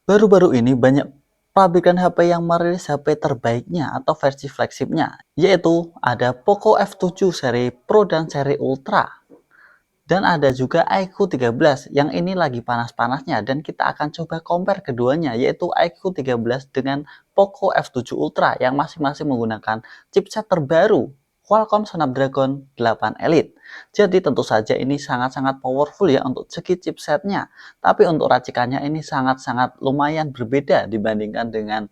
Baru-baru ini banyak pabrikan HP yang merilis HP terbaiknya atau versi flagshipnya, yaitu ada Poco F7 seri Pro dan seri Ultra. Dan ada juga iQOO 13 yang ini lagi panas-panasnya, dan kita akan coba compare keduanya, yaitu iQOO 13 dengan Poco F7 Ultra yang masing-masing menggunakan chipset terbaru Qualcomm Snapdragon 8 Elite. Jadi tentu saja ini sangat-sangat powerful ya untuk segi chipsetnya, tapi untuk racikannya ini sangat-sangat lumayan berbeda dibandingkan dengan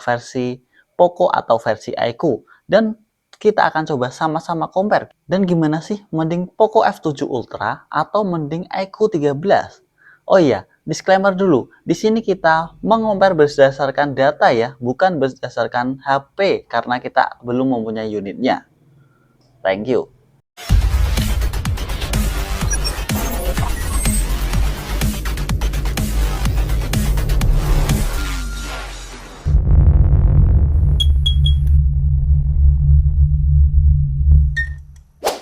versi Poco atau versi iQOO. Dan kita akan coba sama-sama compare. Dan gimana sih, mending Poco F7 Ultra atau mending iQOO 13? Oh iya, disclaimer dulu. Di sini kita mengompar berdasarkan data ya, bukan berdasarkan HP karena kita belum mempunyai unitnya. Thank you.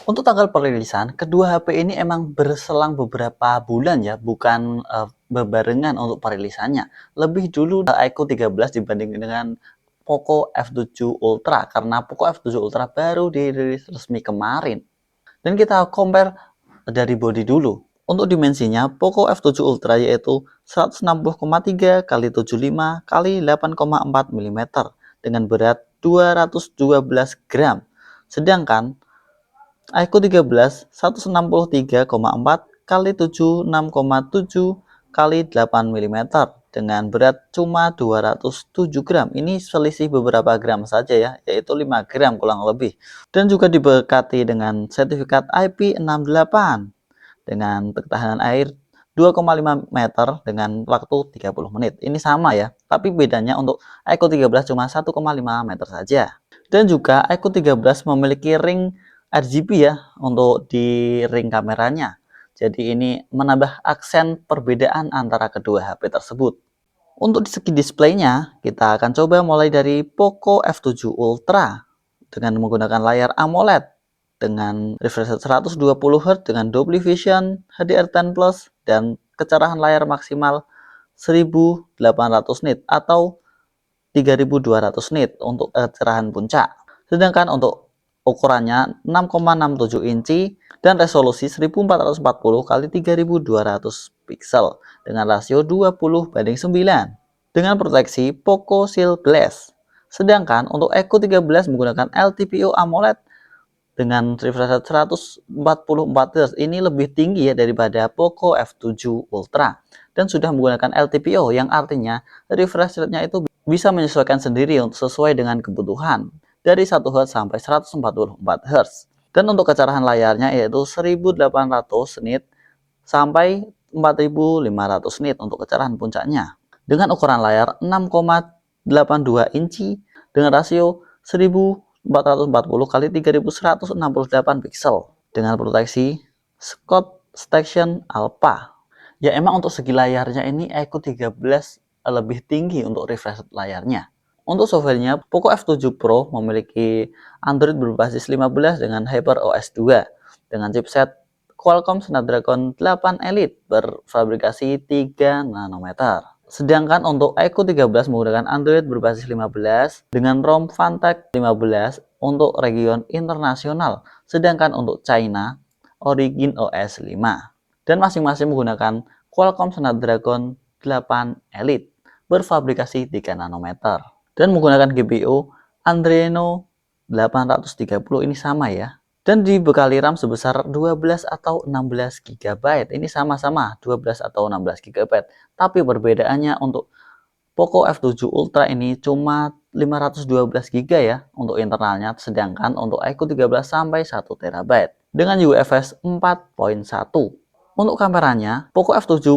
Untuk tanggal perilisan, kedua HP ini emang berselang beberapa bulan ya, bukan berbarengan untuk perilisannya. Lebih dulu iQOO 13 dibanding dengan Poco F7 Ultra, karena Poco F7 Ultra baru dirilis resmi kemarin. Dan kita compare dari body dulu. Untuk dimensinya, Poco F7 Ultra yaitu 160,3 x 75 x 8,4 mm dengan berat 212 gram. Sedangkan iQOO 13 163,4 kali 76,7 kali 8 mm dengan berat cuma 207 gram. Ini selisih beberapa gram saja ya, yaitu 5 gram kurang lebih. Dan juga diberkati dengan sertifikat IP68 dengan ketahanan air 2,5 meter dengan waktu 30 menit. Ini sama ya, tapi bedanya untuk iQOO 13 cuma 1,5 meter saja. Dan juga iQOO 13 memiliki ring RGB ya untuk di ring kameranya. Jadi ini menambah aksen perbedaan antara kedua HP tersebut. Untuk di segi displaynya, kita akan coba mulai dari Poco F7 Ultra dengan menggunakan layar AMOLED dengan refresh rate 120 Hz dengan Dolby Vision HDR10 Plus dan kecerahan layar maksimal 1800 nit atau 3200 nit untuk kecerahan puncak. Sedangkan untuk ukurannya 6,67 inci dan resolusi 1440 x 3200 pixel dengan rasio 20:9 dengan proteksi Poco Shield Glass. Sedangkan untuk iQOO 13 menggunakan LTPO AMOLED dengan refresh rate 144 Hz, ini lebih tinggi ya daripada Poco F7 Ultra dan sudah menggunakan LTPO yang artinya refresh rate-nya itu bisa menyesuaikan sendiri untuk sesuai dengan kebutuhan dari 1 Hz sampai 144 Hz. Dan untuk kecerahan layarnya yaitu 1800 nit sampai 4500 nit untuk kecerahan puncaknya. Dengan ukuran layar 6,82 inci dengan rasio 1440 x 3168 pixel dengan proteksi Scott Station Alpha. Ya emang untuk segi layarnya ini iQOO 13 lebih tinggi untuk refresh layarnya. Untuk softwarenya, Poco F7 Pro memiliki Android berbasis 15 dengan HyperOS 2 dengan chipset Qualcomm Snapdragon 8 Elite berfabrikasi 3 nanometer. Sedangkan untuk iQOO 13 menggunakan Android berbasis 15 dengan ROM Phanteks 15 untuk region internasional. Sedangkan untuk China, Origin OS 5. Dan masing-masing menggunakan Qualcomm Snapdragon 8 Elite berfabrikasi 3 nanometer. Dan menggunakan GPU Adreno 830, ini sama ya. Dan dibekali RAM sebesar 12 atau 16 GB. Ini sama-sama 12 atau 16 GB. Tapi perbedaannya untuk Poco F7 Ultra ini cuma 512 GB ya untuk internalnya, sedangkan untuk iQOO 13 sampai 1 TB dengan UFS 4.1. Untuk kameranya, Poco F7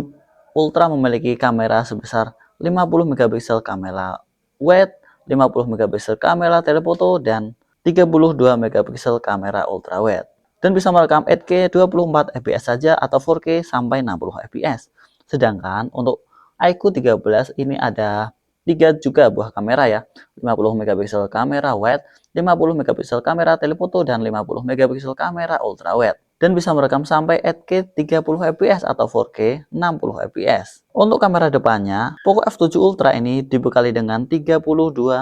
Ultra memiliki kamera sebesar 50 megapiksel kamera wide, 50 megapiksel kamera telefoto, dan 32 megapiksel kamera ultrawide. Dan bisa merekam 8K 24 fps saja atau 4K sampai 60 fps. Sedangkan untuk iQOO 13 ini ada 3 juga buah kamera ya. 50 megapiksel kamera wide, 50 megapiksel kamera telefoto, dan 50 megapiksel kamera ultrawide. Dan bisa merekam sampai 8K 30 fps atau 4K 60 fps. Untuk kamera depannya, Poco F7 Ultra ini dibekali dengan 32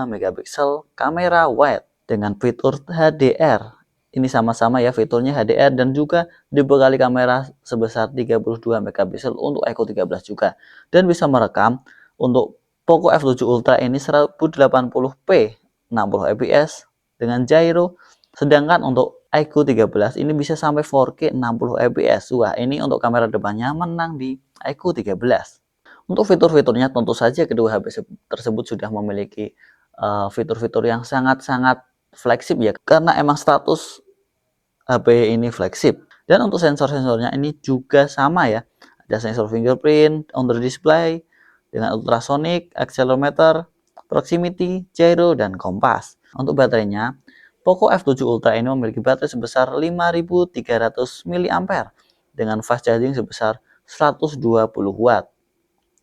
megapiksel kamera wide dengan fitur HDR. Ini sama-sama ya fiturnya HDR dan juga dibekali kamera sebesar 32 megapiksel untuk Eco 13 juga. Dan bisa merekam untuk Poco F7 Ultra ini 1080p 60 fps dengan gyro. Sedangkan untuk iQOO 13 ini bisa sampai 4K 60 fps. Wah, ini untuk kamera depannya menang di iQOO 13. Untuk fitur-fiturnya tentu saja kedua HP tersebut sudah memiliki fitur-fitur yang sangat-sangat fleksib ya, karena emang status HP ini fleksib. Dan untuk sensor-sensornya ini juga sama ya. Ada sensor fingerprint on the display dengan ultrasonic, accelerometer, proximity, gyro, dan kompas. Untuk baterainya, Poco F7 Ultra ini memiliki baterai sebesar 5300 mAh dengan fast charging sebesar 120 watt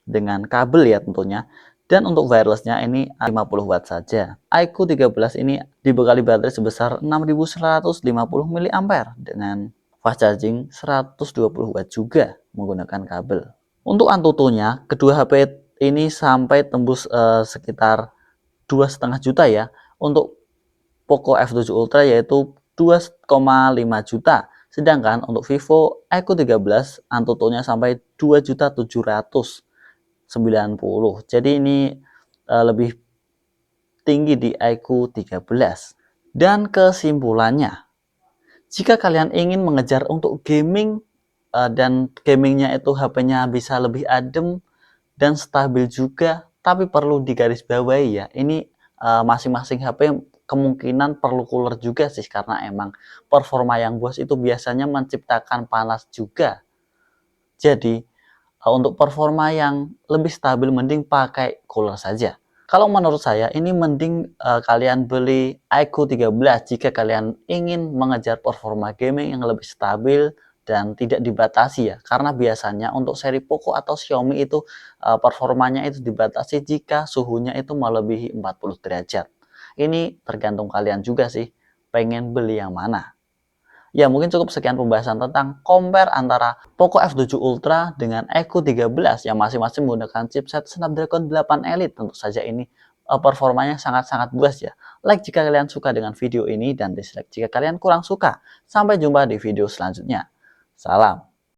dengan kabel ya tentunya. Dan untuk wirelessnya ini 50 watt saja. iQOO 13 ini dibekali baterai sebesar 6150 mAh dengan fast charging 120 watt juga menggunakan kabel. Untuk Antutunya, kedua HP ini sampai tembus sekitar 2,5 juta ya. Untuk Poco F7 Ultra yaitu 2,5 juta. Sedangkan untuk Vivo iQOO 13 Antutunya sampai 2.790.000. Jadi ini lebih tinggi di iQOO 13. Dan kesimpulannya, jika kalian ingin mengejar untuk gaming dan gamingnya itu HP-nya bisa lebih adem dan stabil juga, tapi perlu digarisbawahi ya, ini masing-masing HP kemungkinan perlu cooler juga sih, karena emang performa yang bos itu biasanya menciptakan panas juga. Jadi untuk performa yang lebih stabil mending pakai cooler saja. Kalau menurut saya ini mending kalian beli iQOO 13 jika kalian ingin mengejar performa gaming yang lebih stabil dan tidak dibatasi ya. Karena biasanya untuk seri Poco atau Xiaomi itu performanya itu dibatasi jika suhunya itu melebihi 40 derajat. Ini tergantung kalian juga sih, pengen beli yang mana. Ya, mungkin cukup sekian pembahasan tentang compare antara Poco F7 Ultra dengan iQOO 13 yang masing-masing menggunakan chipset Snapdragon 8 Elite. Tentu saja ini performanya sangat-sangat buas ya. Like jika kalian suka dengan video ini dan dislike jika kalian kurang suka. Sampai jumpa di video selanjutnya. Salam.